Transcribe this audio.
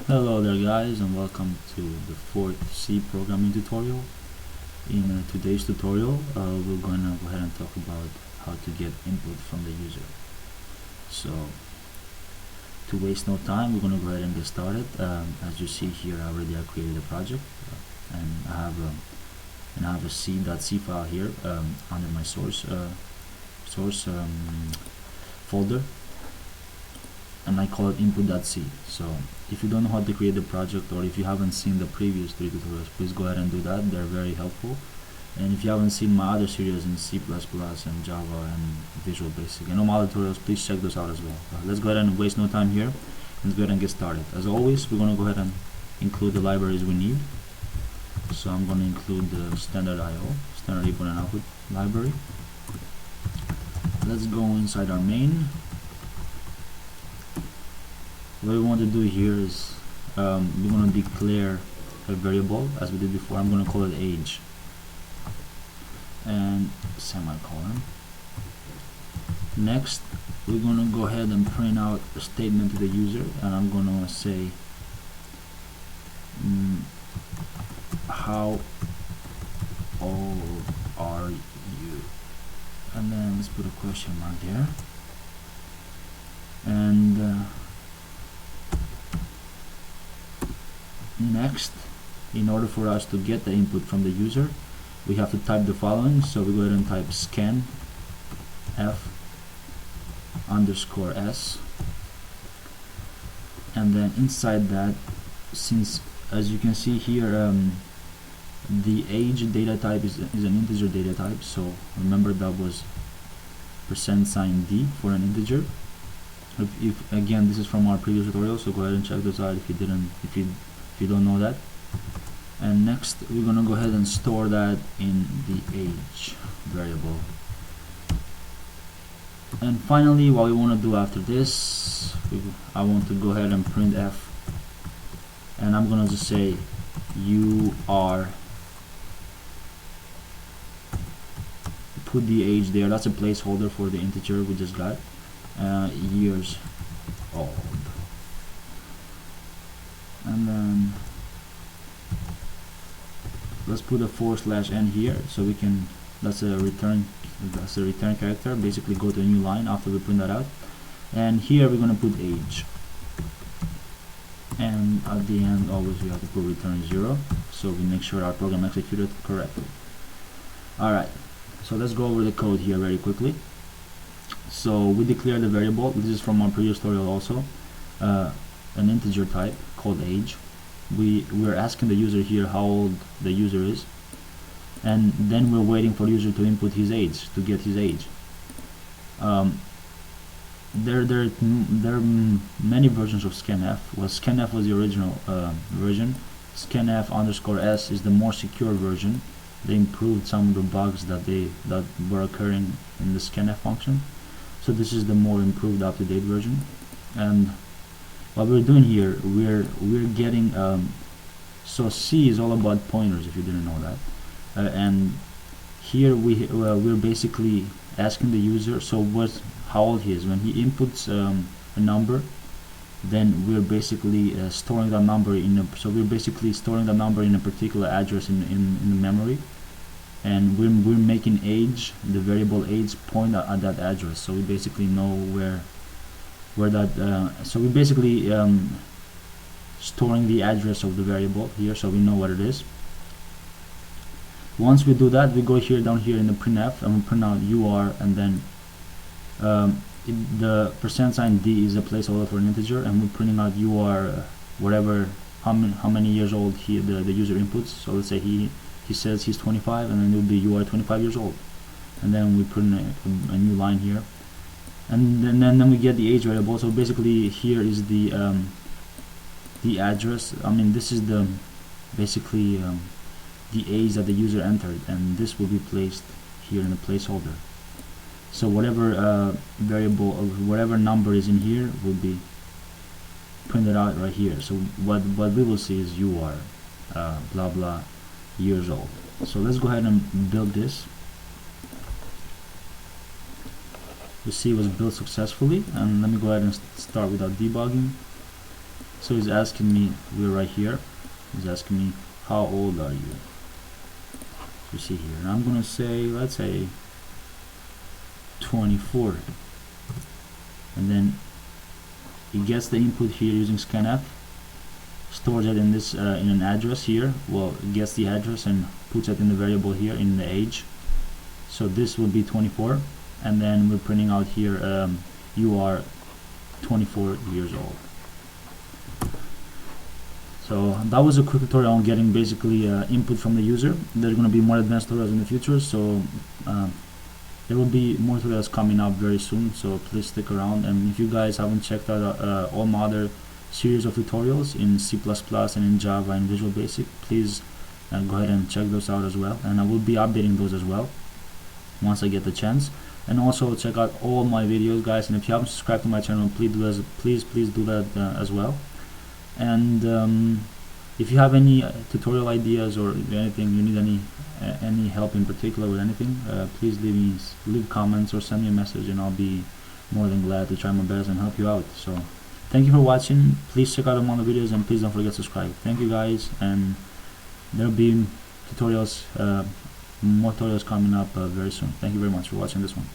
Hello there guys, and welcome to the fourth C programming tutorial. In today's tutorial we're going to go ahead and talk about how to get input from the user. So to waste no time, we're going to go ahead and get started. As you see here, I created a project and I have a C.C file here under my source folder, and I call it input.c. So if you don't know how to create the project, or if you haven't seen the previous 3 tutorials, please go ahead and do that. They're very helpful. And if you haven't seen my other series in C++ and Java and Visual Basic and all my other tutorials, please check those out as well. Let's go ahead and waste no time here. Let's go ahead and get started. As always, we're going to go ahead and include the libraries we need. So I'm going to include the standard IO, standard input and output library. Let's go inside our main. What we want to do here is we're going to declare a variable as we did before. I'm going to call it age and semicolon. Next, we're going to go ahead and print out a statement to the user, and I'm going to say how old are you, and then let's put a question mark there. And next, in order for us to get the input from the user, we have to type the following. So we go ahead and type scanf _s, and then inside that, since as you can see here, the age data type is an integer data type, so remember that was $d for an integer. If again, this is from our previous tutorial, so go ahead and check those out if you don't know that. And next, we're going to go ahead and store that in the age variable. And finally, what we want to do after this, I want to go ahead and print f, and I'm going to just say you are, put the age there. That's a placeholder for the integer we just got, years old. And then let's put a /n here, so we can, that's a return character. Basically go to a new line after we print that out, and here we're going to put age, and at the end always we have to put return 0, so we make sure our program executed correctly. Alright, so let's go over the code here very quickly. So we declare the variable. This is from our previous tutorial also, an integer type called age. We're asking the user here how old the user is, and then we're waiting for the user to input his age, to get his age. There are many versions of scanf. Well, scanf was the original version. Scanf _s is the more secure version. They improved some of the bugs that were occurring in the scanf function. So this is the more improved, up-to-date version. And what we're doing here, we're getting so C is all about pointers, if you didn't know that. And here we're basically asking the user how old he is. When he inputs a number, then we're basically storing that number storing the number in a particular address in the memory, and we're making age, the variable age, point at that address, so we basically know where that so we basically storing the address of the variable here, so we know what it is. Once we do that, we go down here in the printf, and we print out UR, and then the $d is a placeholder for an integer, and we're printing out UR whatever, how many years old the user inputs. So let's say he says he's 25, and then it will be UR 25 years old, and then we print a new line here, and then we get the age variable. So basically here is the address. I mean, this is the basically the age that the user entered, and this will be placed here in the placeholder. So whatever variable or whatever number is in here will be printed out right here. So what we will see is you are blah blah years old. So let's go ahead and build this. You see it was built successfully, and let me go ahead and start without debugging. So he's asking me, we're right here, he's asking me how old are you. You see here, and I'm gonna say, let's say 24, and then he gets the input here using scanf, stores it in this in an address here. Well, it gets the address and puts it in the variable here in the age. So this will be 24, and then we're printing out here you are 24 years old. So that was a quick tutorial on getting basically input from the user. There's going to be more advanced tutorials in the future, so there will be more tutorials coming up very soon, so please stick around. And if you guys haven't checked out all my other series of tutorials in C++ and in Java and Visual Basic, please go ahead and check those out as well, and I will be updating those as well once I get the chance. And also check out all my videos, guys, and if you haven't subscribed to my channel, please do that as well. And if you have any tutorial ideas or anything, you need any help in particular with anything, please leave comments or send me a message, and I'll be more than glad to try my best and help you out. So thank you for watching. Please check out all the videos, and please don't forget to subscribe. Thank you, guys, and there'll be tutorials, more tutorials coming up very soon. Thank you very much for watching this one.